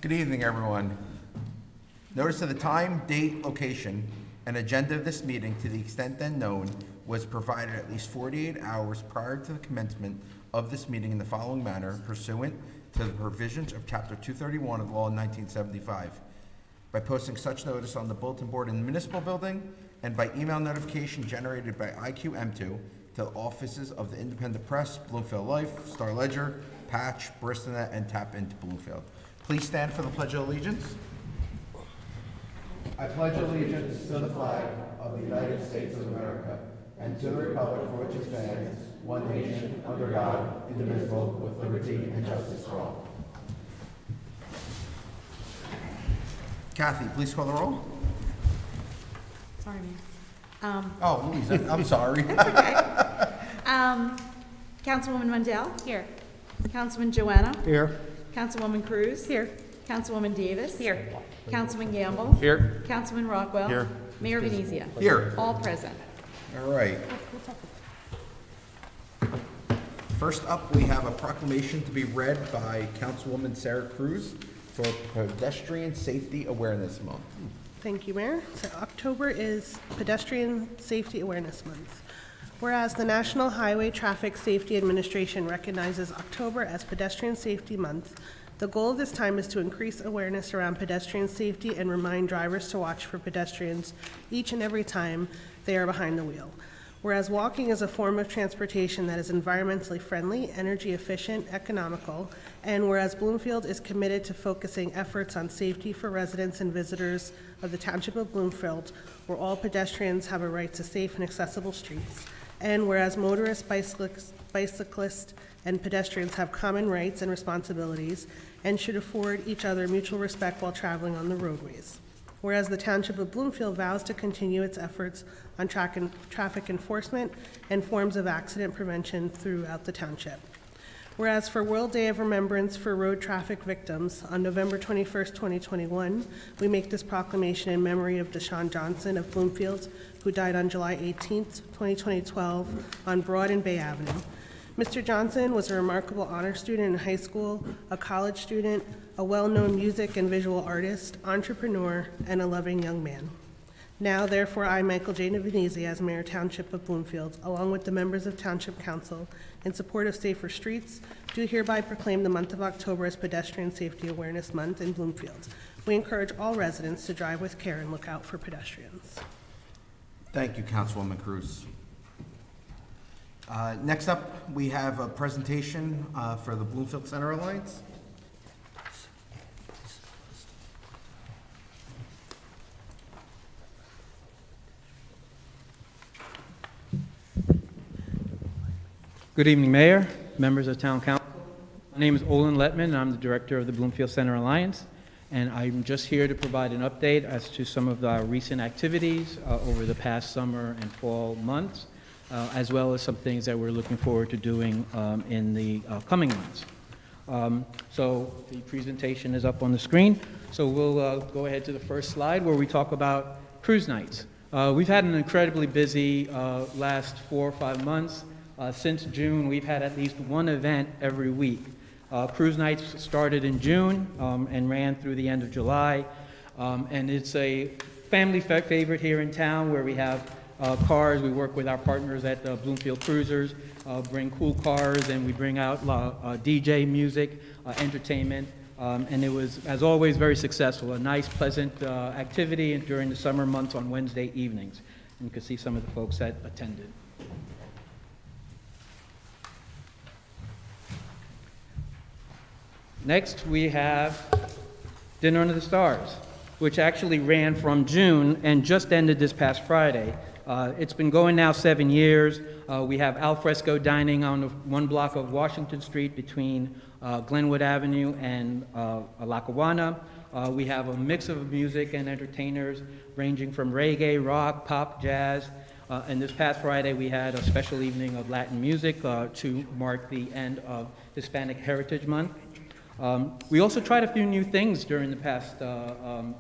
Good evening, everyone. Notice of the time, date, location, and agenda of this meeting, to the extent then known, was provided at least 48 hours prior to the commencement of this meeting in the following manner, pursuant to the provisions of Chapter 231 of the law in 1975, by posting such notice on the bulletin board in the municipal building and by email notification generated by IQM2 to the offices of the Independent Press, Bloomfield Life, Star Ledger, Patch, Bristonet, and Tap into Bloomfield. Please stand for the Pledge of Allegiance. I pledge allegiance to the flag of the United States of America and to the republic for which it stands, one nation, under God, indivisible, with liberty and justice for all. Kathy, please call the roll. Sorry, Mayor. Oh, Louise, I'm sorry. That's okay. Councilwoman Mundell? Here. Councilman Joanna? Here. Councilwoman Cruz? Here. Councilwoman Davis? Here. Councilman Gamble? Here. Councilman Rockwell? Here. Mayor Venezia? Here. All present. All right. First up, we have a proclamation to be read by Councilwoman Sarah Cruz for Pedestrian Safety Awareness Month. Thank you, Mayor. So October is Pedestrian Safety Awareness Month. Whereas the National Highway Traffic Safety Administration recognizes October as Pedestrian Safety Month, the goal of this time is to increase awareness around pedestrian safety and remind drivers to watch for pedestrians each and every time they are behind the wheel. Whereas walking is a form of transportation that is environmentally friendly, energy efficient, economical, and whereas Bloomfield is committed to focusing efforts on safety for residents and visitors of the Township of Bloomfield, where all pedestrians have a right to safe and accessible streets, and whereas motorists, bicyclists, and pedestrians have common rights and responsibilities and should afford each other mutual respect while traveling on the roadways. Whereas the Township of Bloomfield vows to continue its efforts on traffic enforcement and forms of accident prevention throughout the township. Whereas for World Day of Remembrance for Road Traffic Victims on November 21st, 2021, we make this proclamation in memory of Deshaun Johnson of Bloomfield, who died on July 18th, 2012 on Broad and Bay Avenue. Mr. Johnson was a remarkable honor student in high school, a college student, a well-known music and visual artist, entrepreneur, and a loving young man. Now, therefore, I, Michael J. Venezia, as Mayor Township of Bloomfield, along with the members of Township Council, in support of safer streets, do hereby proclaim the month of October as Pedestrian Safety Awareness Month in Bloomfield. We encourage all residents to drive with care and look out for pedestrians. Thank you, Councilwoman Cruz. Next up, we have a presentation for the Bloomfield Center Alliance. Good evening, Mayor, members of Town Council. My name is Olin Letman, and I'm the Director of the Bloomfield Center Alliance, and I'm just here to provide an update as to some of our recent activities over the past summer and fall months, as well as some things that we're looking forward to doing in the coming months. So the presentation is up on the screen. So we'll go ahead to the first slide where we talk about cruise nights. We've had an incredibly busy last 4 or 5 months. Since June, we've had at least one event every week. Cruise nights started in June and ran through the end of July. And it's a family favorite here in town where we have cars. We work with our partners at Bloomfield Cruisers, bring cool cars, and we bring out DJ music, entertainment. And it was, as always, very successful. A nice, pleasant activity during the summer months on Wednesday evenings. And you can see some of the folks that attended. Next, we have Dinner Under the Stars, which actually ran from June and just ended this past Friday. It's been going now 7 years. We have al fresco dining on one block of Washington Street between Glenwood Avenue and Lackawanna. We have a mix of music and entertainers ranging from reggae, rock, pop, jazz. And this past Friday, we had a special evening of Latin music to mark the end of Hispanic Heritage Month. We also tried a few new things during the past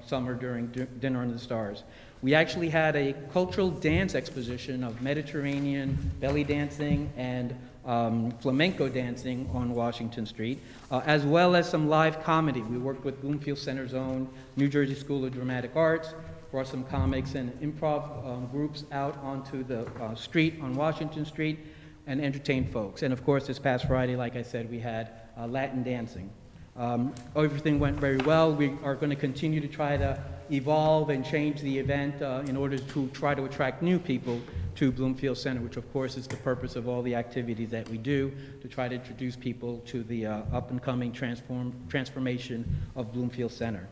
summer during Dinner Under the Stars. We actually had a cultural dance exposition of Mediterranean belly dancing and flamenco dancing on Washington Street, as well as some live comedy. We worked with Bloomfield Center's own New Jersey School of Dramatic Arts, brought some comics and improv groups out onto the street on Washington Street and entertained folks. And of course, this past Friday, like I said, we had Latin dancing. Everything went very well. We are going to continue to try to evolve and change the event in order to try to attract new people to Bloomfield Center, which of course is the purpose of all the activities that we do, to try to introduce people to the up-and-coming transformation of Bloomfield Center.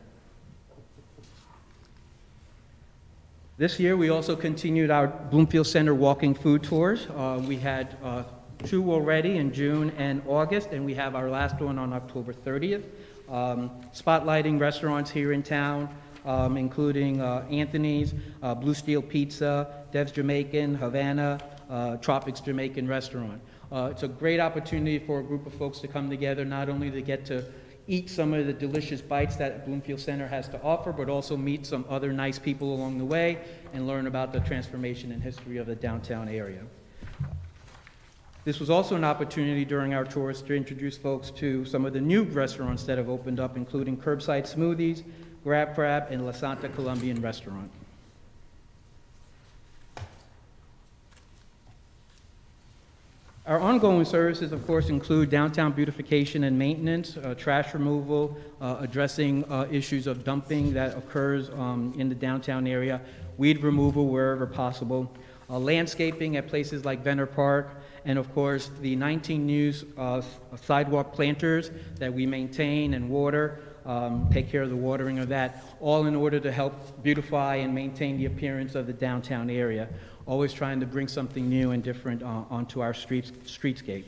This year, we also continued our Bloomfield Center walking food tours. We had 2 already in June and August, and we have our last one on October 30th. Spotlighting restaurants here in town, including Anthony's, Blue Steel Pizza, Dev's Jamaican, Havana, Tropics Jamaican Restaurant. It's a great opportunity for a group of folks to come together, not only to get to eat some of the delicious bites that Bloomfield Center has to offer, but also meet some other nice people along the way and learn about the transformation and history of the downtown area. This was also an opportunity during our tours to introduce folks to some of the new restaurants that have opened up, including Curbside Smoothies, Grab Crab, and La Santa Colombian Restaurant. Our ongoing services, of course, include downtown beautification and maintenance, trash removal, addressing issues of dumping that occurs in the downtown area, weed removal wherever possible, landscaping at places like Venner Park, and of course, the 19 new sidewalk planters that we maintain and water, take care of the watering of that, all in order to help beautify and maintain the appearance of the downtown area, always trying to bring something new and different onto our streetscape.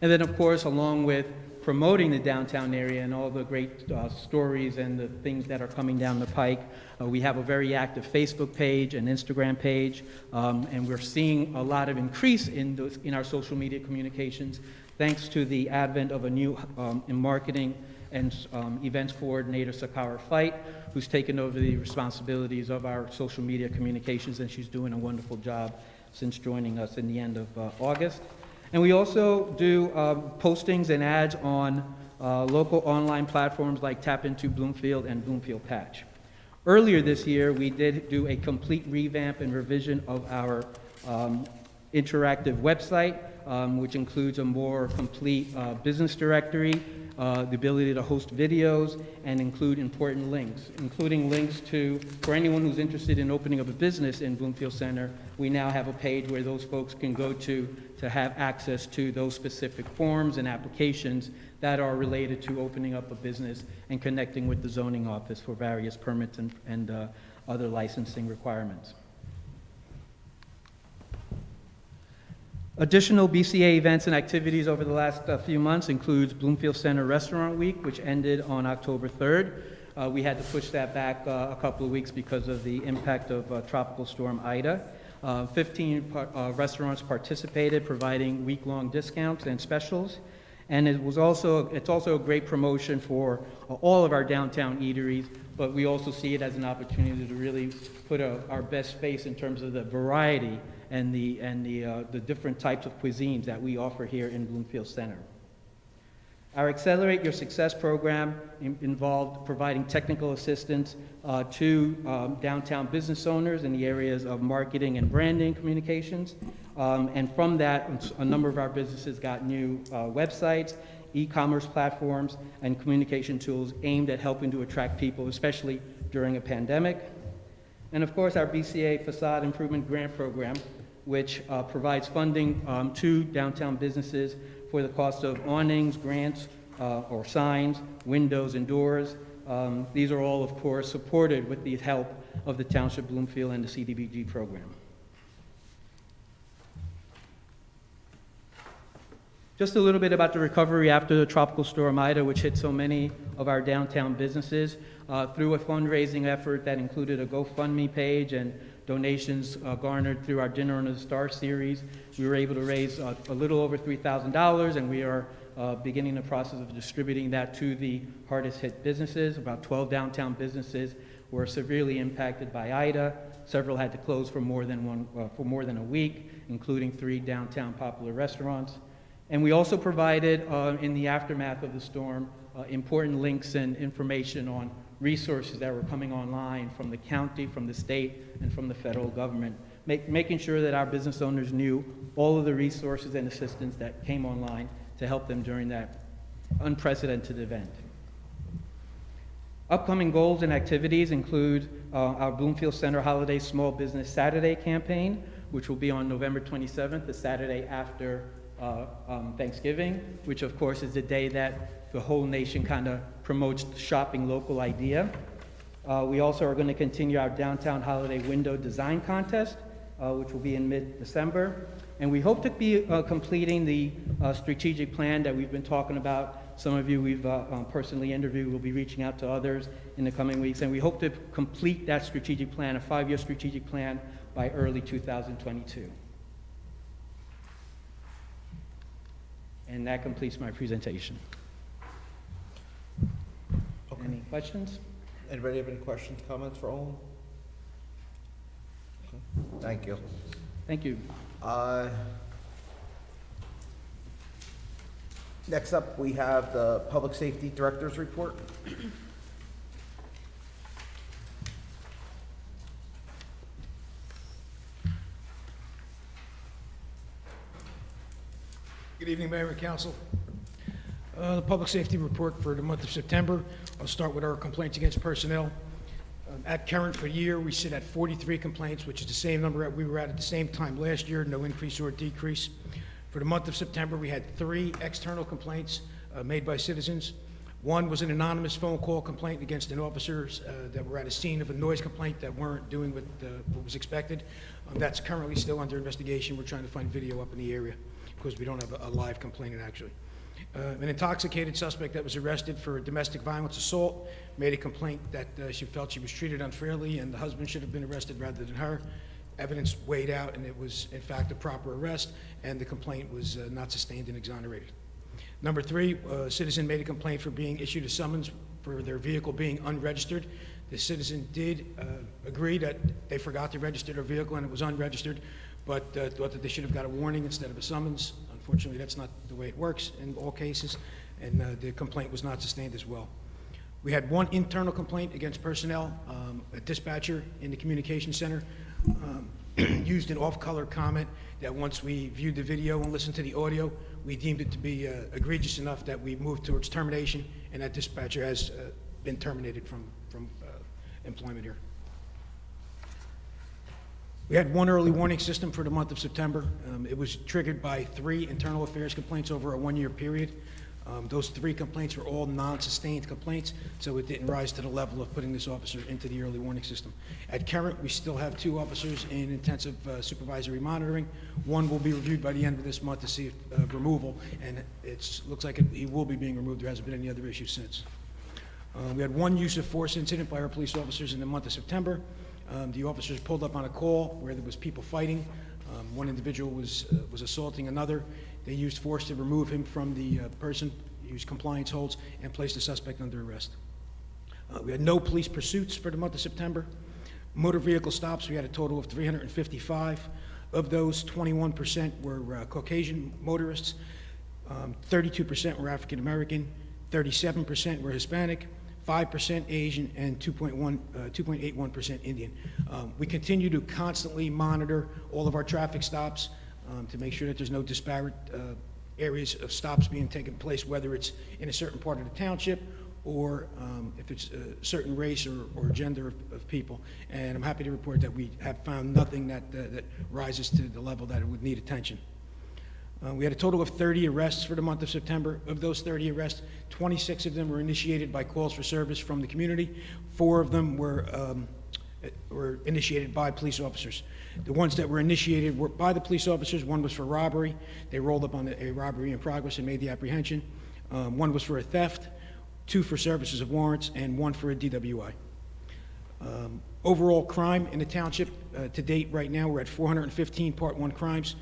And then, of course, along with promoting the downtown area and all the great stories and the things that are coming down the pike, we have a very active Facebook page and Instagram page, and we're seeing a lot of increase in our social media communications thanks to the advent of a new marketing and events coordinator, Sakara Fight, who's taken over the responsibilities of our social media communications, and she's doing a wonderful job since joining us in the end of August. And we also do postings and ads on local online platforms like Tap Into Bloomfield and Bloomfield Patch. Earlier this year, we did do a complete revamp and revision of our interactive website, which includes a more complete business directory, the ability to host videos, and include important links, including links to, for anyone who's interested in opening up a business in Bloomfield Center, we now have a page where those folks can go to have access to those specific forms and applications that are related to opening up a business and connecting with the zoning office for various permits and other licensing requirements. Additional BCA events and activities over the last few months includes Bloomfield Center Restaurant Week, which ended on October 3rd. We had to push that back a couple of weeks because of the impact of Tropical Storm Ida. 15 restaurants participated, providing week-long discounts and specials. And it's also a great promotion for all of our downtown eateries, but we also see it as an opportunity to really put our best face in terms of the variety and the different types of cuisines that we offer here in Bloomfield Center. Our Accelerate Your Success program involved providing technical assistance to downtown business owners in the areas of marketing and branding communications. And from that, a number of our businesses got new websites, e-commerce platforms, and communication tools aimed at helping to attract people, especially during a pandemic. And of course, our BCA Facade Improvement Grant Program, which provides funding to downtown businesses for the cost of awnings, grants, or signs, windows, and doors. These are all, of course, supported with the help of the Township Bloomfield and the CDBG program. Just a little bit about the recovery after the Tropical Storm Ida, which hit so many of our downtown businesses. Through a fundraising effort that included a GoFundMe page and donations garnered through our Dinner Under the Stars series, we were able to raise a little over $3,000, and we are beginning the process of distributing that to the hardest hit businesses. About 12 downtown businesses were severely impacted by Ida. Several had to close for more than a week, including 3 downtown popular restaurants. And we also provided, in the aftermath of the storm, important links and information on resources that were coming online from the county, from the state, and from the federal government, making sure that our business owners knew all of the resources and assistance that came online to help them during that unprecedented event. Upcoming goals and activities include our Bloomfield Center Holiday Small Business Saturday campaign, which will be on November 27th, the Saturday after Thanksgiving, which of course is the day that the whole nation kind of promotes the shopping local idea. We also are going to continue our downtown holiday window design contest, which will be in mid-December. And we hope to be completing the strategic plan that we've been talking about. Some of you we've personally interviewed. We'll be reaching out to others in the coming weeks. And we hope to complete that strategic plan, a 5-year strategic plan, by early 2022. And that completes my presentation. Okay. Any questions? Anybody have any questions, comments for Olin? Okay. Thank you. Thank you. Next up, we have the Public Safety Director's report. Good evening, Mayor and Council. The public safety report for the month of September. I'll start with our complaints against personnel. At current for the year, we sit at 43 complaints, which is the same number that we were at the same time last year, no increase or decrease. For the month of September, we had 3 external complaints made by citizens. One was an anonymous phone call complaint against an officers that were at a scene of a noise complaint that weren't doing what was expected. That's currently still under investigation. We're trying to find video up in the area because we don't have a live complainant, actually. An intoxicated suspect that was arrested for domestic violence assault made a complaint that she felt she was treated unfairly and the husband should have been arrested rather than her. Evidence weighed out and it was in fact a proper arrest, and the complaint was not sustained and exonerated. Number 3, a citizen made a complaint for being issued a summons for their vehicle being unregistered. The citizen did agree that they forgot to register their vehicle and it was unregistered, but thought that they should have got a warning instead of a summons. Unfortunately, that's not the way it works in all cases, and the complaint was not sustained as well. We had 1 internal complaint against personnel. A dispatcher in the communication center used an off-color comment that once we viewed the video and listened to the audio, we deemed it to be egregious enough that we moved towards termination, and that dispatcher has been terminated from employment here. We had 1 early warning system for the month of September. It was triggered by 3 internal affairs complaints over a 1-year period. Those 3 complaints were all non-sustained complaints, so it didn't rise to the level of putting this officer into the early warning system. At current, we still have 2 officers in intensive supervisory monitoring. 1 will be reviewed by the end of this month to see removal, and it looks like he will be being removed. There hasn't been any other issues since. We had 1 use of force incident by our police officers in the month of September. The officers pulled up on a call where there was people fighting. 1 individual was assaulting another. They used force to remove him from the person, used compliance holds, and placed the suspect under arrest. We had no police pursuits for the month of September. Motor vehicle stops, we had a total of 355. Of those, 21% were Caucasian motorists, 32% were African American, 37% were Hispanic, 5% Asian, and 2.81% Indian. We continue to constantly monitor all of our traffic stops to make sure that there's no disparate areas of stops being taken place, whether it's in a certain part of the township or if it's a certain race or gender of people. And I'm happy to report that we have found nothing that rises to the level that it would need attention. We had a total of 30 arrests for the month of September. Of those 30 arrests, 26 of them were initiated by calls for service from the community. 4 of them were initiated by police officers. The ones that were initiated were by the police officers. 1 was for robbery. They rolled up on a robbery in progress and made the apprehension. 1 was for a theft, 2 for services of warrants, and 1 for a DWI. Overall crime in the township to date right now, we're at 415 Part 1 crimes.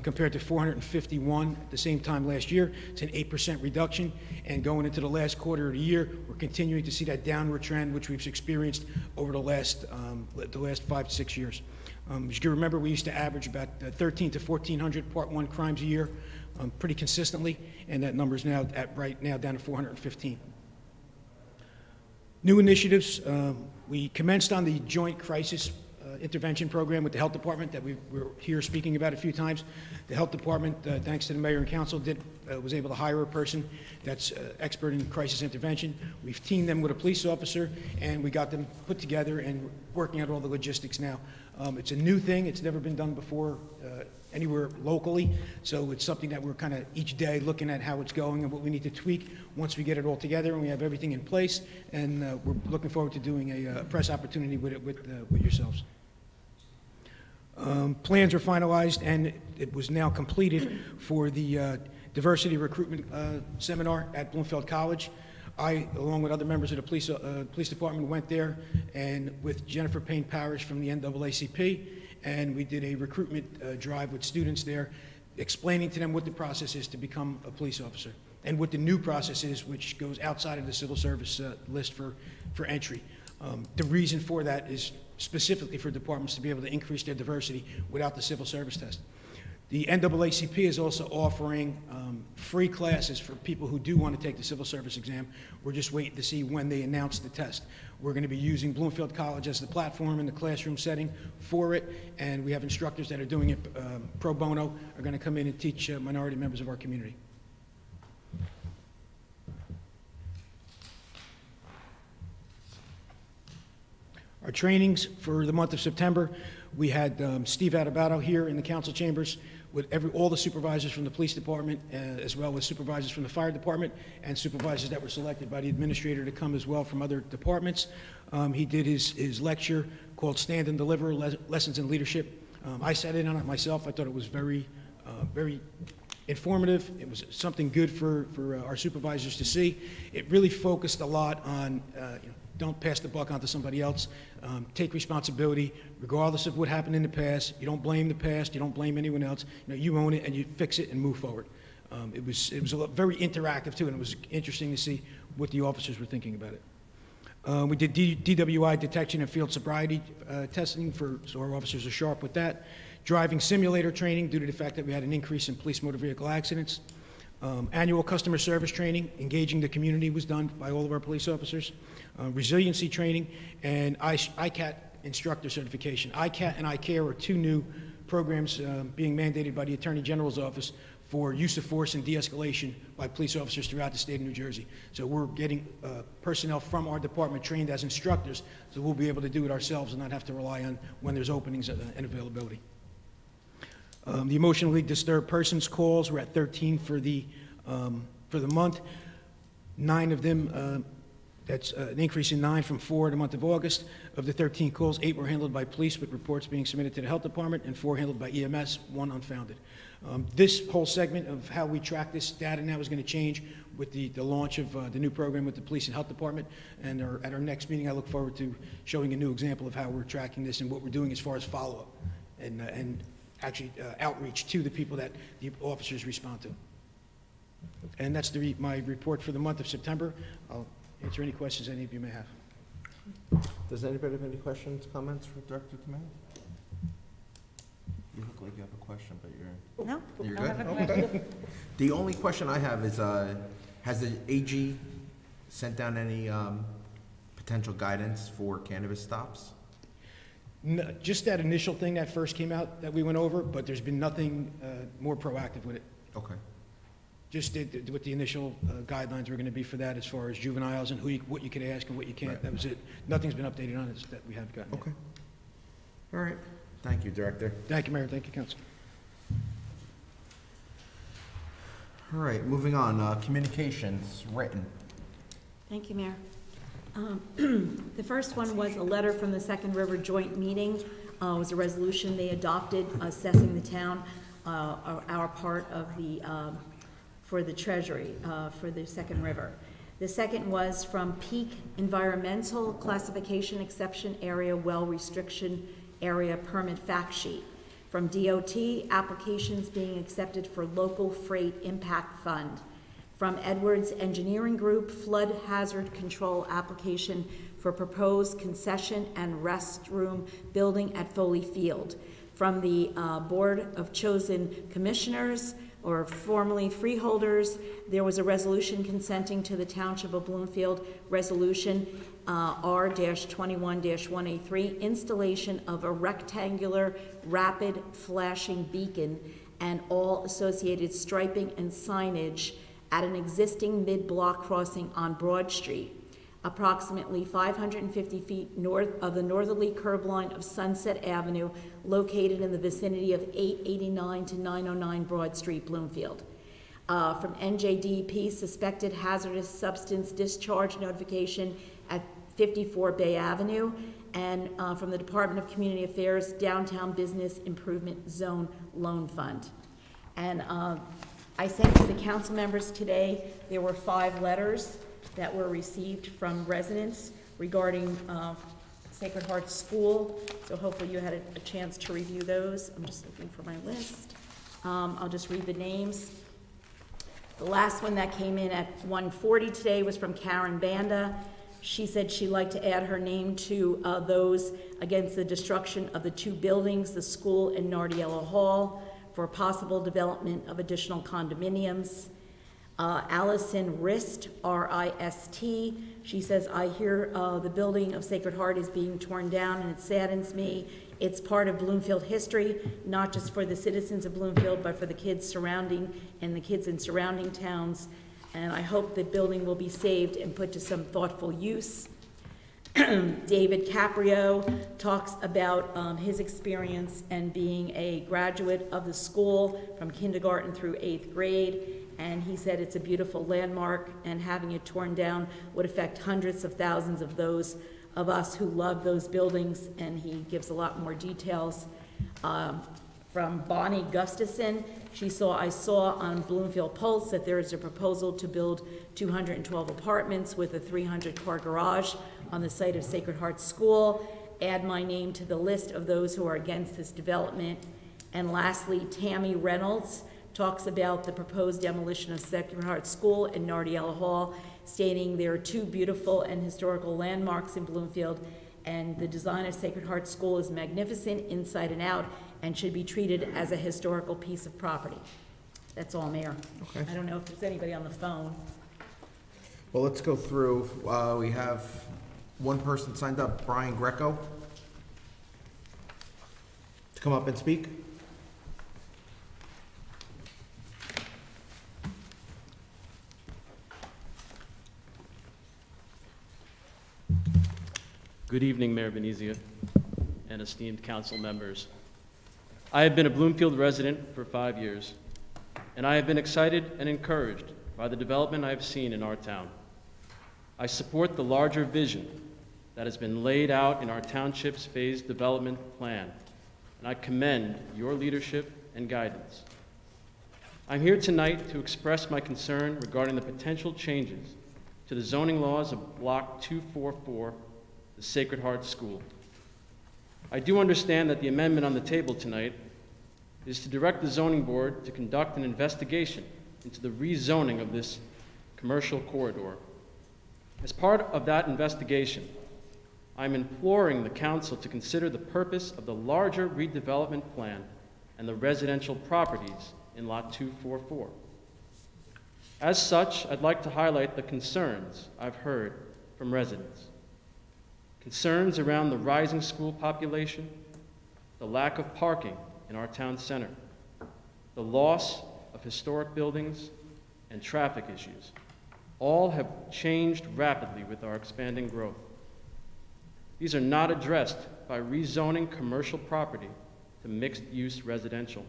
compared to 451 at the same time last year. It's an 8% reduction, and going into the last quarter of the year, we're continuing to see that downward trend, which we've experienced over the last 5 to 6 years. As you can remember, we used to average about 13 to 1,400 Part 1 crimes a year, pretty consistently, and that number is now right now down to 415. New initiatives, we commenced on the Joint Crisis Intervention Program with the Health Department that we were here speaking about a few times. The Health Department, thanks to the Mayor and Council, was able to hire a person that's expert in crisis intervention. We've teamed them with a police officer, and we got them put together and working out all the logistics now. It's a new thing. It's never been done before anywhere locally, so it's something that we're kind of each day looking at how it's going and what we need to tweak once we get it all together and we have everything in place, and we're looking forward to doing a press opportunity with yourselves. Plans were finalized, and it was now completed for the diversity recruitment seminar at Bloomfield College. I, along with other members of the police department, went there, and with Jennifer Payne Parrish from the NAACP, and we did a recruitment drive with students there, explaining to them what the process is to become a police officer, and what the new process is, which goes outside of the civil service list for entry. The reason for that is specifically for departments to be able to increase their diversity without the civil service test. The NAACP is also offering free classes for people who do want to take the civil service exam. We're just waiting to see when they announce the test. We're going to be using Bloomfield College as the platform in the classroom setting for it, and we have instructors that are doing it pro bono, are going to come in and teach minority members of our community. Our trainings for the month of September, we had Steve Adebato here in the council chambers with all the supervisors from the police department, as well as supervisors from the fire department, and supervisors that were selected by the administrator to come as well from other departments. He did his lecture called Stand and Deliver, Lessons in Leadership. I sat in on it myself. I thought it was very informative. It was something good for our supervisors to see. It really focused a lot on don't pass the buck on to somebody else. Take responsibility, regardless of what happened in the past. You don't blame the past. You don't blame anyone else. You own it and you fix it and move forward. It was very interactive too, and it was interesting to see what the officers were thinking about it. We did DWI detection and field sobriety testing, so our officers are sharp with that. Driving simulator training due to the fact that we had an increase in police motor vehicle accidents. Annual customer service training, engaging the community, was done by all of our police officers. Resiliency training, and ICAT instructor certification. ICAT and ICARE are two new programs being mandated by the Attorney General's office for use of force and de-escalation by police officers throughout the state of New Jersey. So we're getting personnel from our department trained as instructors, so we'll be able to do it ourselves and not have to rely on when there's openings and availability. The emotionally disturbed persons calls, we're at 13 for the month. 9 of them, that's an increase in 9 from 4 in the month of August. Of the 13 calls, 8 were handled by police with reports being submitted to the health department, and 4 handled by EMS, 1 unfounded. This whole segment of how we track this data now is going to change with the launch of the new program with the police and health department. And at our next meeting, I look forward to showing a new example of how we're tracking this and what we're doing as far as follow-up and actually outreach to the people that the officers respond to. And that's my report for the month of September. I'll answer any questions any of you may have. Does anybody have any questions, comments for Director Tomei? You look like you have a question, but you're I don't have a good? question. Okay. The only question I have is, has the AG sent down any potential guidance for cannabis stops? No, just that initial thing that first came out that we went over, but there's been nothing more proactive with it. Okay. Just what the initial guidelines were going to be for that as far as juveniles and what you could ask and what you can't. Right. That was it. Nothing's been updated on it that we haven't gotten. Okay. All right. Thank you, Director. Thank you, Mayor. Thank you, Council. All right, moving on. Communications, written. Thank you, Mayor. The first one was a letter from the Second River Joint Meeting. It was a resolution they adopted assessing the town, our part of the, for the Treasury, for the Second River. The second was from Peak Environmental Classification Exception Area Well Restriction Area Permit Fact Sheet From DOT, applications being accepted for Local Freight Impact Fund. From Edwards Engineering Group, flood hazard control application for proposed concession and restroom building at Foley Field. From the Board of Chosen Commissioners, or formerly freeholders, there was a resolution consenting to the Township of Bloomfield Resolution R-21-183, installation of a rectangular rapid flashing beacon and all associated striping and signage at an existing mid-block crossing on Broad Street, approximately 550 feet north of the northerly curb line of Sunset Avenue, located in the vicinity of 889 to 909 Broad Street, Bloomfield. From NJDEP, suspected hazardous substance discharge notification at 54 Bay Avenue, and from the Department of Community Affairs, Downtown Business Improvement Zone Loan Fund. And I sent to the council members today, there were 5 letters that were received from residents regarding Sacred Heart School. So hopefully you had a chance to review those. I'm just looking for my list. I'll just read the names. The last one that came in at 1:40 today was from Karen Banda. She said she'd like to add her name to those against the destruction of the 2 buildings, the school and Nardiello Hall, for possible development of additional condominiums. Allison Rist, R-I-S-T, she says, I hear the building of Sacred Heart is being torn down and it saddens me. It's part of Bloomfield history, not just for the citizens of Bloomfield, but for the kids surrounding and the kids in surrounding towns. And I hope the building will be saved and put to some thoughtful use. David Caprio talks about his experience and being a graduate of the school from kindergarten through 8th grade. And he said it's a beautiful landmark, and having it torn down would affect hundreds of thousands of those of us who love those buildings. And he gives a lot more details. From Bonnie Gustafson, I saw on Bloomfield Pulse that there is a proposal to build 212 apartments with a 300-car garage on the site of Sacred Heart School. Add my name to the list of those who are against this development. And lastly, Tammy Reynolds talks about the proposed demolition of Sacred Heart School and Nardiello Hall, stating there are 2 beautiful and historical landmarks in Bloomfield, and the design of Sacred Heart School is magnificent inside and out and should be treated as a historical piece of property. That's all, Mayor. Okay. I don't know if there's anybody on the phone. Well, let's go through. We have one person signed up, Brian Greco, to come up and speak. Good evening, Mayor Venezia and esteemed council members. I have been a Bloomfield resident for 5 years, and I have been excited and encouraged by the development I have seen in our town. I support the larger vision that has been laid out in our township's phased development plan, and I commend your leadership and guidance. I'm here tonight to express my concern regarding the potential changes to the zoning laws of Block 244, the Sacred Heart School. I do understand that the amendment on the table tonight is to direct the zoning board to conduct an investigation into the rezoning of this commercial corridor. As part of that investigation, I'm imploring the council to consider the purpose of the larger redevelopment plan and the residential properties in Lot 244. As such, I'd like to highlight the concerns I've heard from residents. Concerns around the rising school population, the lack of parking in our town center, the loss of historic buildings, and traffic issues. All have changed rapidly with our expanding growth. These are not addressed by rezoning commercial property to mixed-use residential.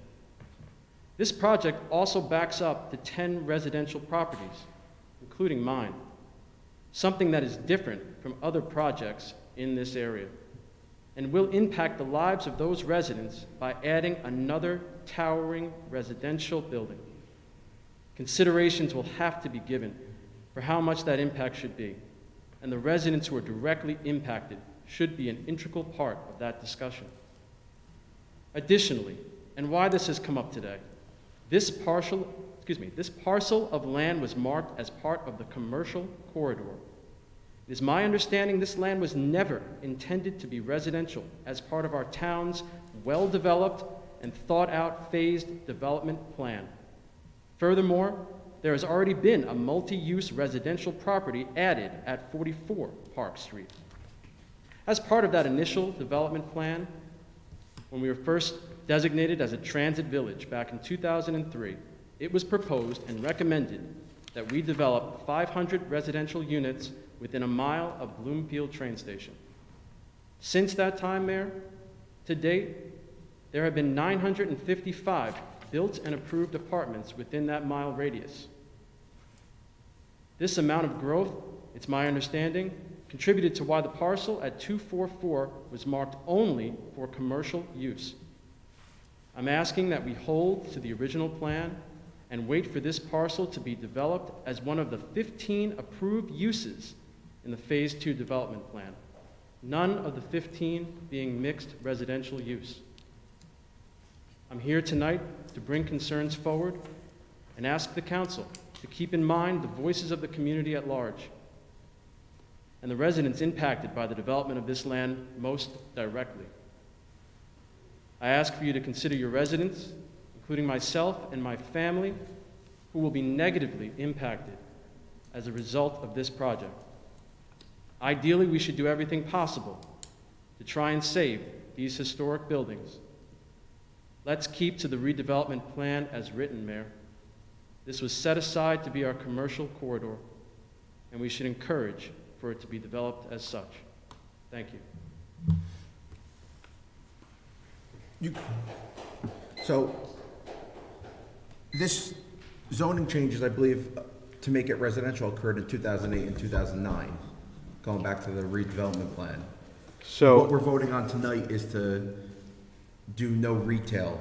This project also backs up to 10 residential properties, including mine, something that is different from other projects in this area, and will impact the lives of those residents by adding another towering residential building. Considerations will have to be given for how much that impact should be, and the residents who are directly impacted should be an integral part of that discussion. Additionally, and why this has come up today. This parcel of land was marked as part of the commercial corridor. It is my understanding this land was never intended to be residential as part of our town's well-developed and thought-out phased development plan. Furthermore, there has already been a multi-use residential property added at 44 Park Street. As part of that initial development plan, when we were first designated as a transit village back in 2003, it was proposed and recommended that we develop 500 residential units within a mile of Bloomfield train station. Since that time, Mayor, to date, there have been 955 built and approved apartments within that mile radius. This amount of growth, it's my understanding, contributed to why the parcel at 244 was marked only for commercial use. I'm asking that we hold to the original plan and wait for this parcel to be developed as one of the 15 approved uses in the Phase 2 development plan, none of the 15 being mixed residential use. I'm here tonight to bring concerns forward and ask the council to keep in mind the voices of the community at large and the residents impacted by the development of this land most directly. I ask for you to consider your residents, including myself and my family, who will be negatively impacted as a result of this project. Ideally, we should do everything possible to try and save these historic buildings. Let's keep to the redevelopment plan as written, Mayor. This was set aside to be our commercial corridor, and we should encourage for it to be developed as such. Thank you. So, this zoning changes, I believe, to make it residential occurred in 2008 and 2009, going back to the redevelopment plan. So What we're voting on tonight is to do no retail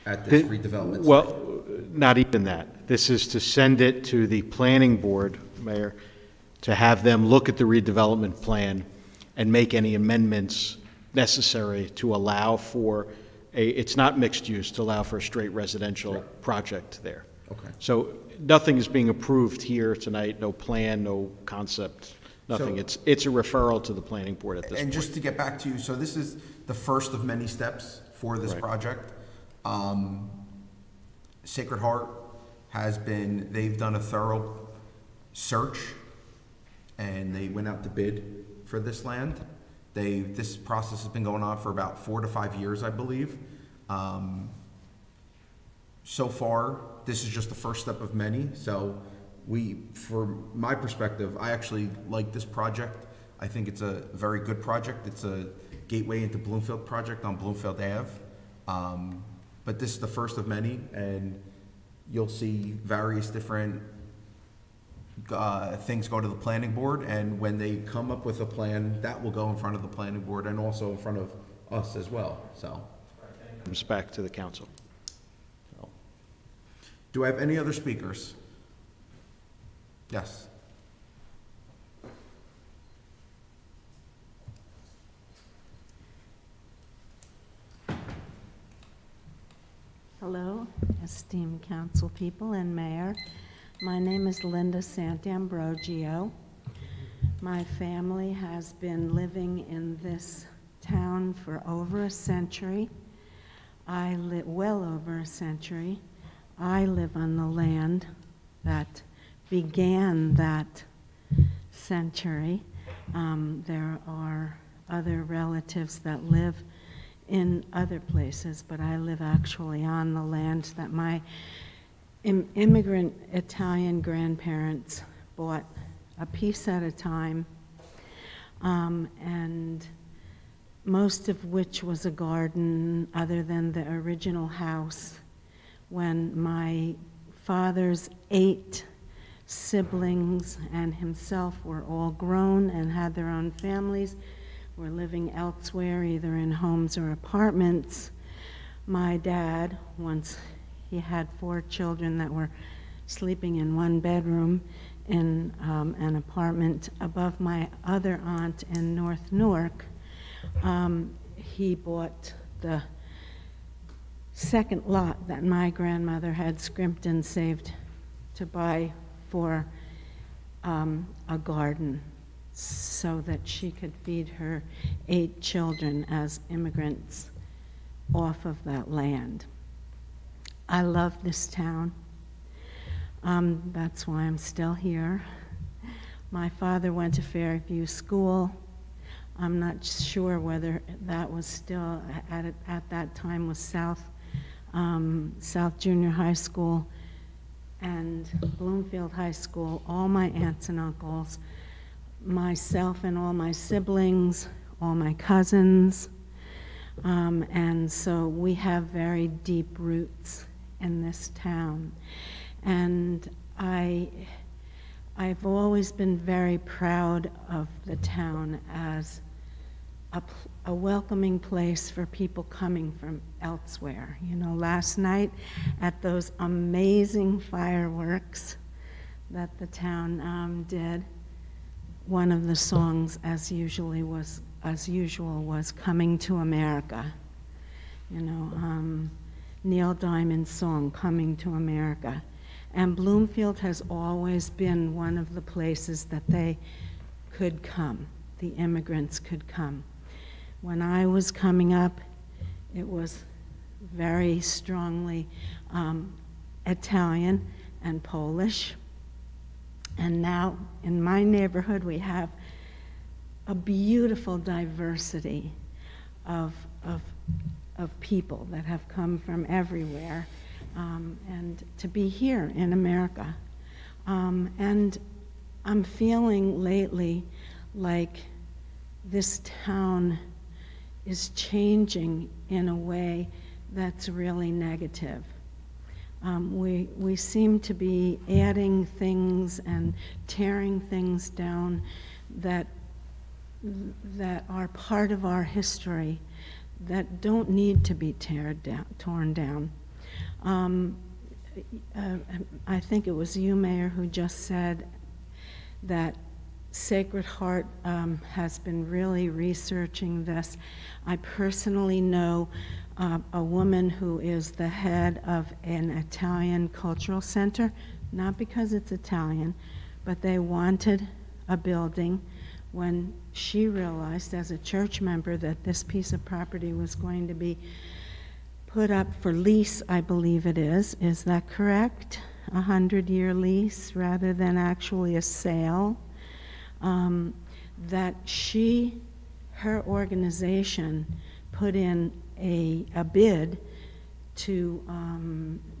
at this redevelopment site. well, not even that. This is to send it to the planning board, Mayor, to have them look at the redevelopment plan and make any amendments necessary to allow for it's not mixed use, to allow for a straight residential project there. Okay. So nothing is being approved here tonight, no plan, no concept, nothing. So- It's a referral to the planning board at this point. And just to get back to you, so this is the first of many steps for this Right. project. Sacred Heart they've done a thorough search, and they went out to bid for this land. This process has been going on for about 4 to 5 years, I believe. So far, this is just the first step of many. So from my perspective, I actually like this project. I think it's a very good project. It's a gateway into Bloomfield project on Bloomfield Ave. But this is the first of many, and you'll see various different things go to the planning board, and when they come up with a plan, that will go in front of the planning board and also in front of us as well, so. Comes back to the council. Do I have any other speakers? Yes. Hello, esteemed council people and mayor. My name is Linda Santambrogio. My family has been living in this town for over a century. Well over a century. I live on the land that began that century. There are other relatives that live in other places, but I live actually on the land that my immigrant Italian grandparents bought a piece at a time, and most of which was a garden other than the original house. When my father's 8 siblings and himself were all grown and had their own families, were living elsewhere, either in homes or apartments. My dad, once he had 4 children that were sleeping in one bedroom in an apartment above my other aunt in North Newark, he bought the second lot that my grandmother had scrimped and saved to buy for a garden so that she could feed her 8 children as immigrants off of that land. I love this town. That's why I'm still here. My father went to Fairview School. I'm not sure whether that was still, at that time, was South Junior High School and Bloomfield High School. All my aunts and uncles, myself and all my siblings, all my cousins, and so we have very deep roots in this town. And I've always been very proud of the town as a welcoming place for people coming from elsewhere. You know, last night at those amazing fireworks that the town did, one of the songs, as usual, was "Coming to America." You know, Neil Diamond's song, "Coming to America." And Bloomfield has always been one of the places that they could come, the immigrants could come. When I was coming up, it was very strongly Italian and Polish. And now in my neighborhood, we have a beautiful diversity of people that have come from everywhere. And to be here in America. And I'm feeling lately like this town is changing in a way that's really negative. We seem to be adding things and tearing things down that are part of our history that don't need to be torn down. I think it was you, Mayor, who just said that Sacred Heart has been really researching this. I personally know a woman who is the head of an Italian cultural center, not because it's Italian, but they wanted a building when she realized as a church member that this piece of property was going to be put up for lease, I believe it is. Is that correct? A 100-year lease rather than actually a sale. That her organization put in a bid to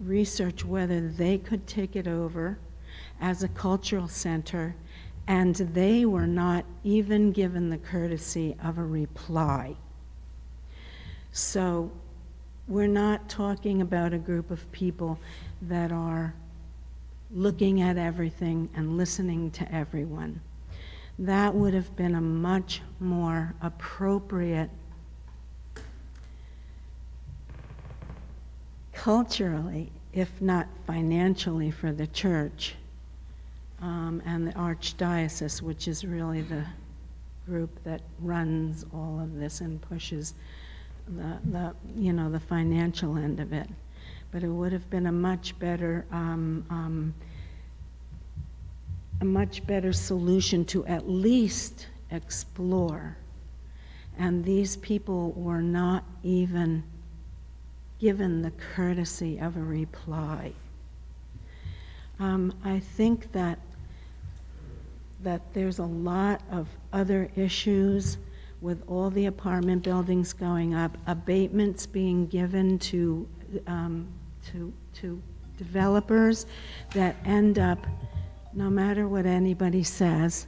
research whether they could take it over as a cultural center, and they were not even given the courtesy of a reply. So we're not talking about a group of people that are looking at everything and listening to everyone. That would have been a much more appropriate, culturally, if not financially, for the church and the Archdiocese, which is really the group that runs all of this and pushes the financial end of it. But it would have been a much better solution to at least explore. And these people were not even given the courtesy of a reply. I think that there's a lot of other issues with all the apartment buildings going up, abatements being given to developers that end up, no matter what anybody says,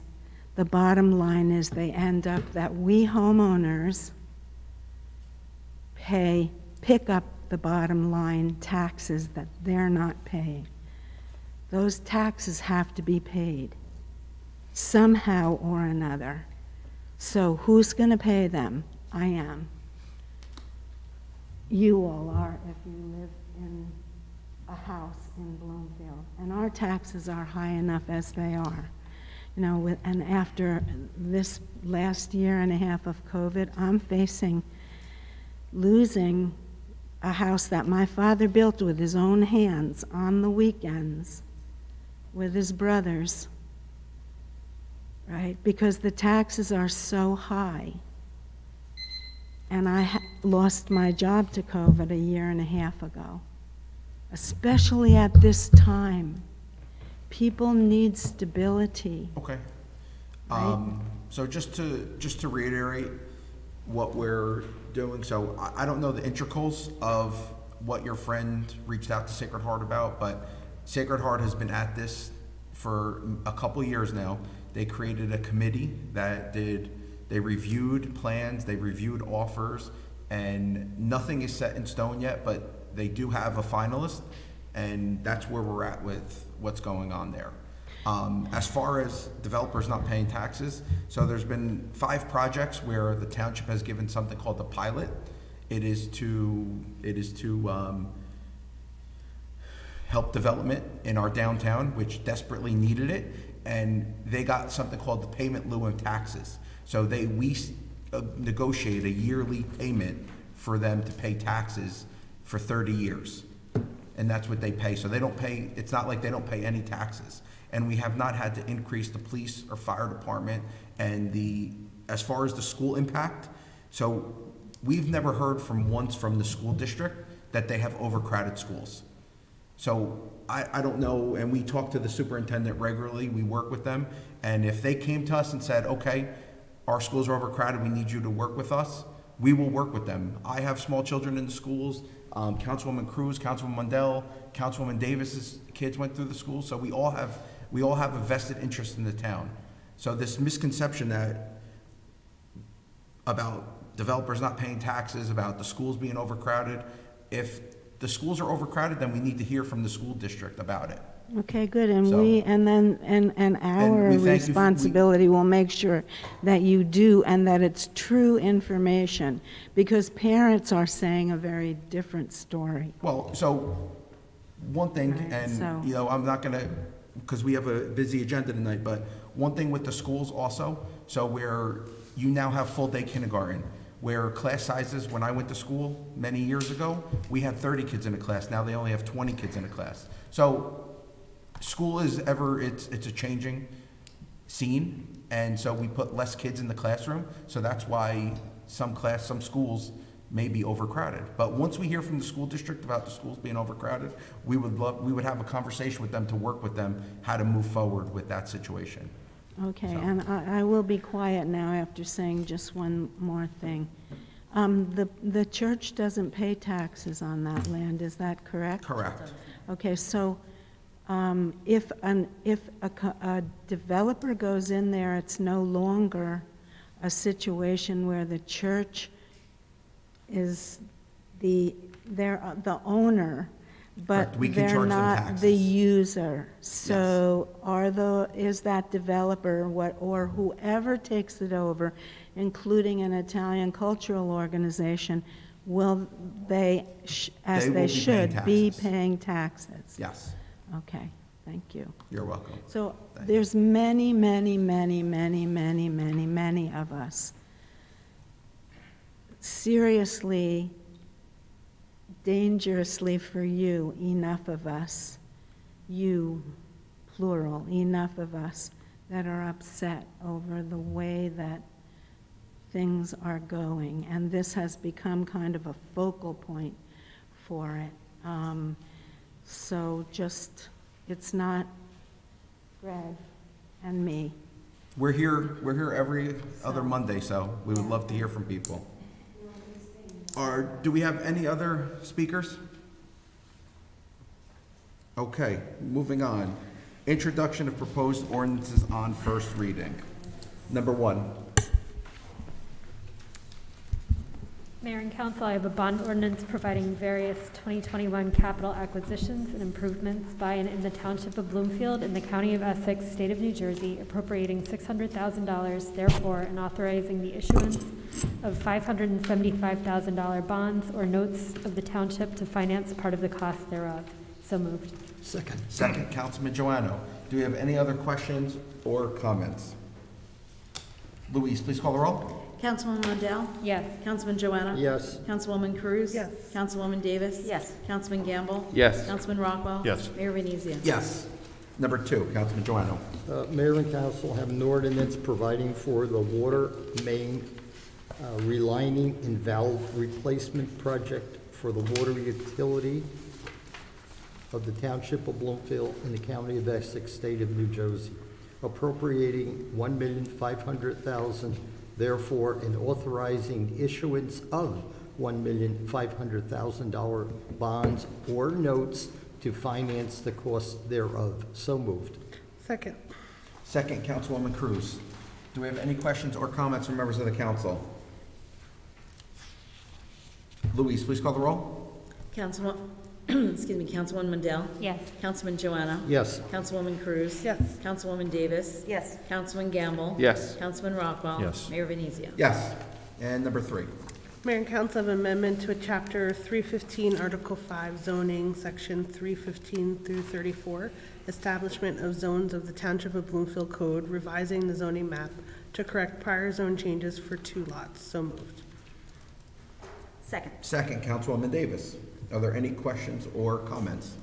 the bottom line is they end up that we homeowners pick up the bottom line taxes that they're not paying. Those taxes have to be paid somehow or another. So who's going to pay them? I am. You all are if you live in a house in Bloomfield. And our taxes are high enough as they are. You know, and after this last year and a half of COVID, I'm facing losing a house that my father built with his own hands on the weekends with his brothers, right? Because the taxes are so high. And I lost my job to COVID a year and a half ago. Especially at this time. People need stability. Okay. Right. So just to reiterate what we're doing, so I don't know the intricals of what your friend reached out to Sacred Heart about, but Sacred Heart has been at this for a couple years now. They created a committee they reviewed plans, they reviewed offers, and nothing is set in stone yet, but they do have a finalist, and that's where we're at with what's going on there. As far as developers not paying taxes, so there's been 5 projects where the township has given something called the pilot. It is to help development in our downtown, which desperately needed it, and they got something called the payment lieu of taxes. So we negotiate a yearly payment for them to pay taxes for 30 years. And that's what they pay. So they don't pay, it's not like they don't pay any taxes. And we have not had to increase the police or fire department and as far as the school impact. So we've never heard once from the school district that they have overcrowded schools. So I don't know, and we talk to the superintendent regularly, we work with them, and if they came to us and said, okay, our schools are overcrowded, we need you to work with us, we will work with them. I have small children in the schools, Councilwoman Cruz, Councilwoman Mundell, Councilwoman Davis's kids went through the schools, so we all have a vested interest in the town. So this misconception about developers not paying taxes, about the schools being overcrowded, if the schools are overcrowded, then we need to hear from the school district about it. Okay, good, and So- our we thank you responsibility will make sure that you do, and that it's true information, because parents are saying a very different story. Well, so one thing, Right, and so- you know, I'm not gonna, because we have a busy agenda tonight, but one thing with the schools also, so where you now have full-day kindergarten, where class sizes, when I went to school many years ago, we had 30 kids in a class. Now they only have 20 kids in a class. So school is it's a changing scene, and so we put less kids in the classroom. So that's why some schools may be overcrowded. But once we hear from the school district about the schools being overcrowded, we would have a conversation with them to work with them how to move forward with that situation. Okay, So- and I will be quiet now after saying just one more thing. The church doesn't pay taxes on that land, is that correct? Correct. Okay, so if a developer goes in there, it's no longer a situation where the church is they're the owner, but Correct. We can they're charge them not taxes. the user. So is that developer or whoever takes it over, including an Italian cultural organization, will they, as They will they be paying should, be taxes. paying taxes? Yes, Okay, thank you. you're welcome. So Thank there's many, many, many, many, many, many, many of us seriously, dangerously for you, enough of us, you, plural, enough of us that are upset over the way that things are going. And this has become kind of a focal point for it. So just, it's not Greg and me. We're here every other Monday, so we would love to hear from people. Do we have any other speakers? Okay, moving on. Introduction of proposed ordinances on first reading. Number 1. Mayor and Council, I have a bond ordinance providing various 2021 capital acquisitions and improvements by and in the Township of Bloomfield in the County of Essex, State of New Jersey, appropriating $600,000, therefore, and authorizing the issuance of $575,000 bonds or notes of the Township to finance part of the cost thereof. So moved. Second, Councilman Joanno. Do we have any other questions or comments? Louise, please call the roll. Councilwoman Mondell? Yes. Councilman Joanna? Yes. Councilwoman Cruz? Yes. Councilwoman Davis? Yes. Councilman Gamble? Yes. Councilman Rockwell? Yes. Mayor Venezia? Yes. Number 2, Councilman Joanno. Mayor and council have an ordinance providing for the water main relining and valve replacement project for the water utility of the Township of Bloomfield in the County of Essex, State of New Jersey, appropriating $1,500,000, therefore, and authorizing issuance of $1,500,000 bonds or notes to finance the cost thereof. So moved. Second. Second, Councilwoman Cruz. Do we have any questions or comments from members of the council? Louise, please call the roll. Councilwoman Mondell? Yes. Councilman Joanna? Yes. Councilwoman Cruz? Yes. Councilwoman Davis? Yes. Councilman Gamble? Yes. Councilman Rockwell? Yes. Mayor Venezia? Yes. And number 3. Mayor and council have amendment to a chapter 315, Article 5, zoning, section 315 through 34, establishment of zones of the Township of Bloomfield Code, revising the zoning map to correct prior zone changes for 2 lots. So moved. Second. Second, Councilwoman Davis. Are there any questions or comments?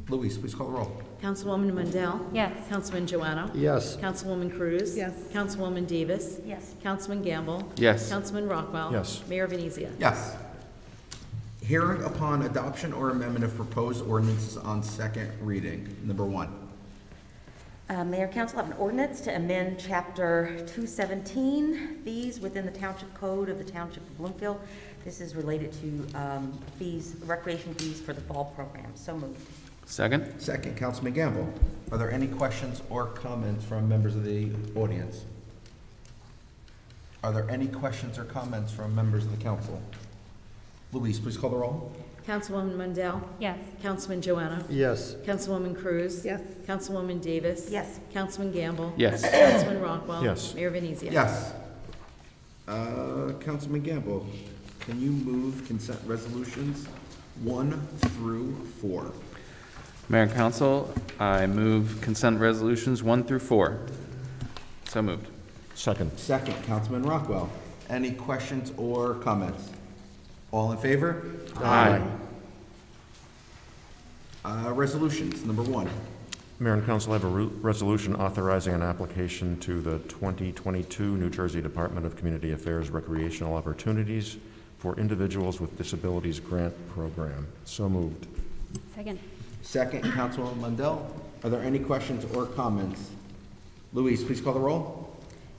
Louise, please call the roll. Councilwoman Mondell? Yes. Councilman Joanna? Yes. Councilwoman Cruz? Yes. Councilwoman Davis? Yes. Councilman Gamble? Yes. Councilman Rockwell? Yes. Mayor Venezia? Yes. Hearing upon adoption or amendment of proposed ordinances on second reading. Number 1. Mayor and Council have an ordinance to amend Chapter 217, fees within the Township Code of the Township of Bloomfield. This is related to fees, recreation fees for the fall program. So moved. Second? Second, Councilman Gamble. Are there any questions or comments from members of the audience? Are there any questions or comments from members of the council? Louise, please call the roll. Councilwoman Mondell? Yes. Councilman Joanna? Yes. Councilwoman Cruz? Yes. Councilwoman Davis? Yes. Councilman Gamble? Yes. Councilman Rockwell? Yes. Mayor Venezia? Yes. Councilman Gamble, can you move consent resolutions 1 through 4? Mayor and Council, I move consent resolutions 1 through 4. So moved. Second. Second, Councilman Rockwell. Any questions or comments? All in favor? Aye. Resolutions, number 1. Mayor and Council, I have a resolution authorizing an application to the 2022 New Jersey Department of Community Affairs Recreational Opportunities for Individuals with Disabilities Grant Program. So moved. Second. Second, Councilwoman Mondell. Are there any questions or comments? Louise, please call the roll.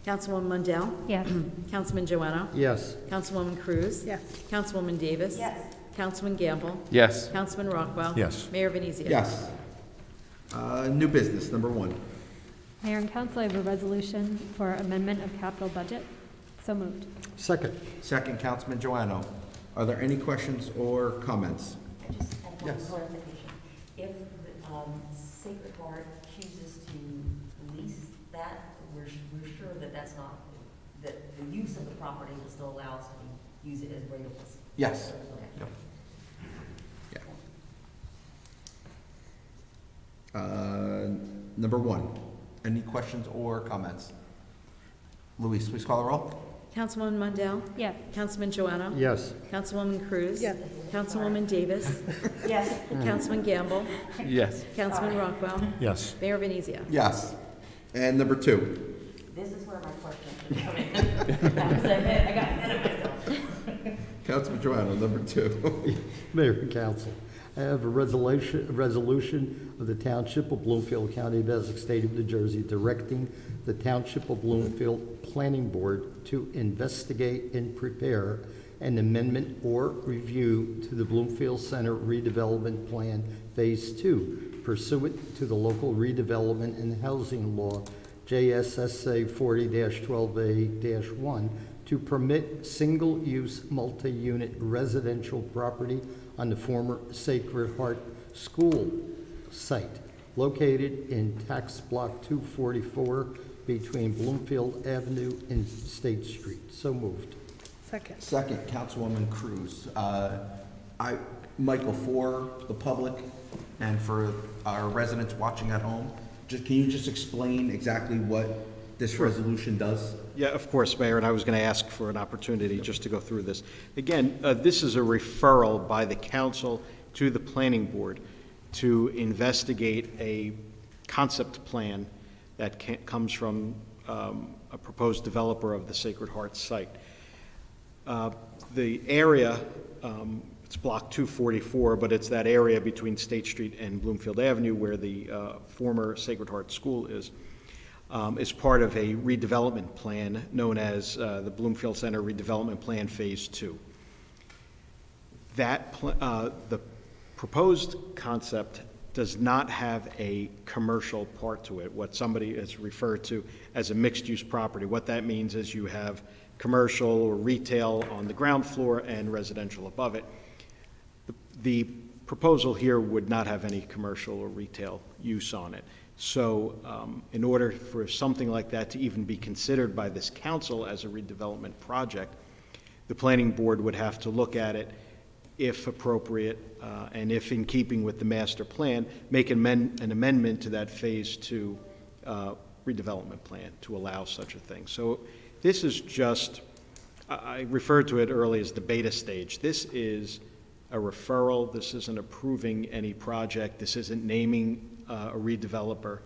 Councilwoman Mondell? Yes. Councilman Joanna? Yes. Councilwoman Cruz? Yes. Councilwoman Davis? Yes. Councilman Gamble? Yes. Councilman Rockwell? Yes. Mayor Venezia? Yes. New business, number 1. Mayor and council, I have a resolution for amendment of capital budget. So moved. Second. Second, Councilman Joanno. Are there any questions or comments? I just have one Yes. clarification. If Sacred Heart chooses to lease that, we're sure that that's not, that the use of the property will still allow us to use it as rateables. Yes. Okay. Yep. Number 1. Any questions or comments? Louise, please call the roll. Councilwoman Mondell? Yes. Councilman Joanna? Yes. Councilwoman Cruz? Yes. Councilwoman Davis? Yes. Councilman Gamble? Yes. Councilman Rockwell? Yes. Mayor Venezia? Yes. And number 2. This is where my question is coming. I got ahead of myself. Councilman Joanno, number 2. Mayor and Council, I have a resolution of the Township of Bloomfield, County of Essex, State of New Jersey, directing the Township of Bloomfield Planning Board to investigate and prepare an amendment or review to the Bloomfield Center redevelopment plan Phase 2 pursuant to the local redevelopment and housing law JSSA 40-12A-1 to permit single-use multi-unit residential property on the former Sacred Heart School site located in tax block 244 between Bloomfield Avenue and State Street. So moved. Second. Second, Councilwoman Cruz. Michael, for the public and for our residents watching at home, can you just explain exactly what this resolution does? Yeah, of course, Mayor, and I was going to ask for an opportunity just to go through this. Again, this is a referral by the council to the planning board to investigate a concept plan that comes from a proposed developer of the Sacred Heart site. The area, it's block 244, but it's that area between State Street and Bloomfield Avenue where the former Sacred Heart School is part of a redevelopment plan known as the Bloomfield Center Redevelopment Plan Phase 2. That the proposed concept does not have a commercial part to it, what somebody has referred to as a mixed-use property. What that means is you have commercial or retail on the ground floor and residential above it. The proposal here would not have any commercial or retail use on it. So in order for something like that to even be considered by this council as a redevelopment project, the planning board would have to look at it, if appropriate, and if in keeping with the master plan, make an amendment to that Phase 2 redevelopment plan to allow such a thing. So this is just, I referred to it earlier as the beta stage. This is a referral. This isn't approving any project. This isn't naming a redeveloper.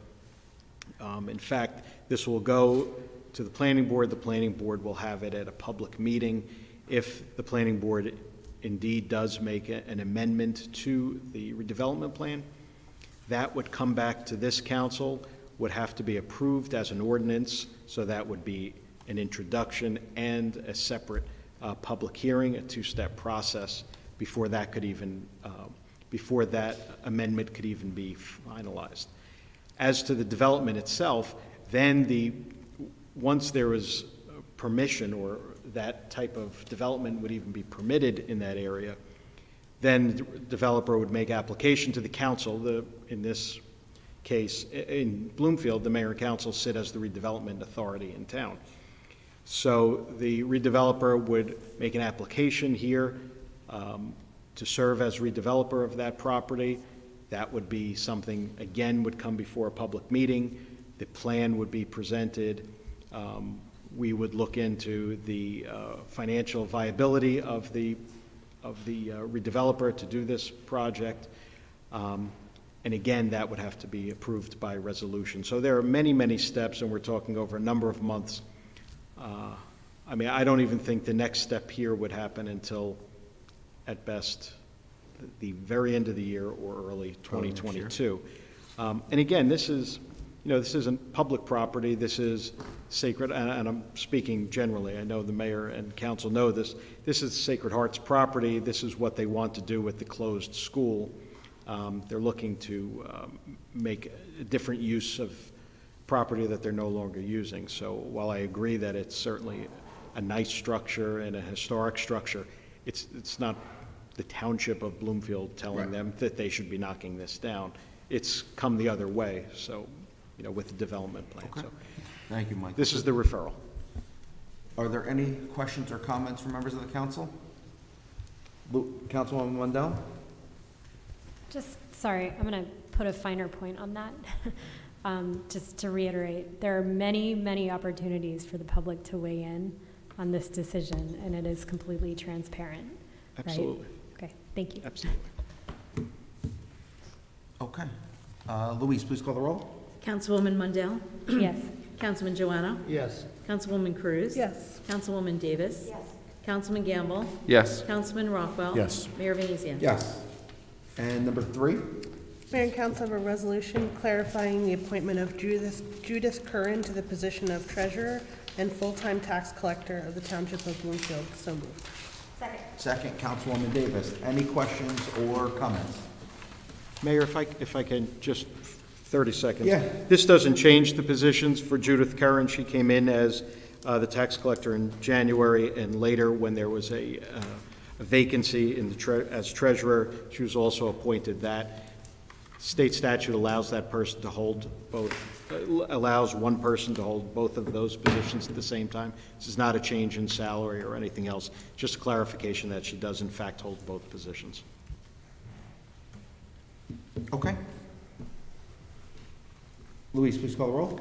In fact, this will go to the planning board. The planning board will have it at a public meeting. If the planning board indeed does make an amendment to the redevelopment plan, that would come back to this council, would have to be approved as an ordinance, so that would be an introduction and a separate public hearing, a two-step process before that could even, before that amendment could even be finalized. As to the development itself, then once there is permission or that type of development would even be permitted in that area, then the developer would make application to the council. In this case, in Bloomfield, the mayor and council sit as the redevelopment authority in town. So the redeveloper would make an application here to serve as redeveloper of that property. That would be something, again, would come before a public meeting. The plan would be presented. We would look into the financial viability of the redeveloper to do this project. And again, that would have to be approved by resolution. So there are many, many steps, and we're talking over a number of months. I mean, I don't even think the next step here would happen until, at best, the very end of the year or early 2022. And again, this is, this isn't public property. This is sacred, and I'm speaking generally. I know the mayor and council know this. This is Sacred Heart's property. This is what they want to do with the closed school. They're looking to make a different use of property that they're no longer using. So while I agree that it's certainly a nice structure and a historic structure, it's not the Township of Bloomfield telling them that they should be knocking this down. It's come the other way, so, with the development plan. Okay. So Thank you, Mike. this is the referral. Are there any questions or comments from members of the council? Councilwoman Wendell? Sorry, I'm going to put a finer point on that. Just to reiterate, there are many, many opportunities for the public to weigh in on this decision, and it is completely transparent. Absolutely. Right? Okay, thank you. Absolutely. Okay. Louise, please call the roll. Councilwoman Mundell? Yes. Councilman Joanna? Yes. Councilwoman Cruz? Yes. Councilwoman Davis? Yes. Councilman Gamble? Yes. Councilman Rockwell? Yes. Mayor Venezia? Yes. And number 3? Mayor and council have a resolution clarifying the appointment of Judith Curran to the position of treasurer and full-time tax collector of the Township of Bloomfield. So moved. Second, Councilwoman Davis. Any questions or comments? Mayor, if I can, just 30 seconds. Yeah. This doesn't change the positions for Judith Curran. She came in as the tax collector in January, and later, when there was a vacancy in as treasurer, she was also appointed that. State statute allows that person to hold both, allows one person to hold both of those positions at the same time. This is not a change in salary or anything else, just a clarification that she does in fact hold both positions. Okay. Louise, please call the roll.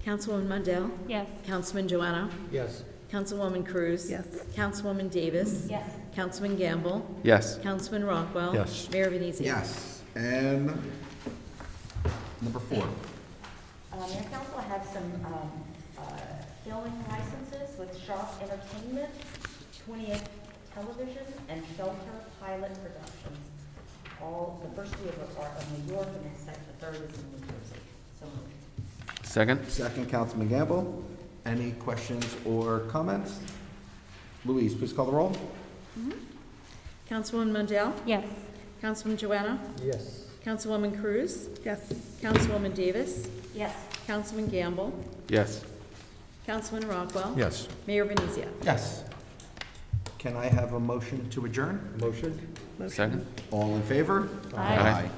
Councilwoman Mondale? Yes. Councilman Joanna? Yes. Councilwoman Cruz? Yes. Councilwoman Davis? Yes. Councilman Gamble? Yes. Councilman Rockwell? Yes. Mayor Venezia? Yes. And number 4. Mayor and Council, I have some filming licenses with Sharp Entertainment, 20th Television, and Shelter Pilot Productions. All, the first 2 are in New York, and the third is in New Jersey. So moved. Second? Second, Councilman Gamble. Any questions or comments? Louise, please call the roll. Councilwoman Mondale? Yes. Councilman Joanna? Yes. Councilwoman Cruz? Yes. Councilwoman Davis? Yes. Councilman Gamble? Yes. Councilman Rockwell? Yes. Mayor Venezia? Yes. Can I have a motion to adjourn? Motion? Second? All in favor? Aye. Aye.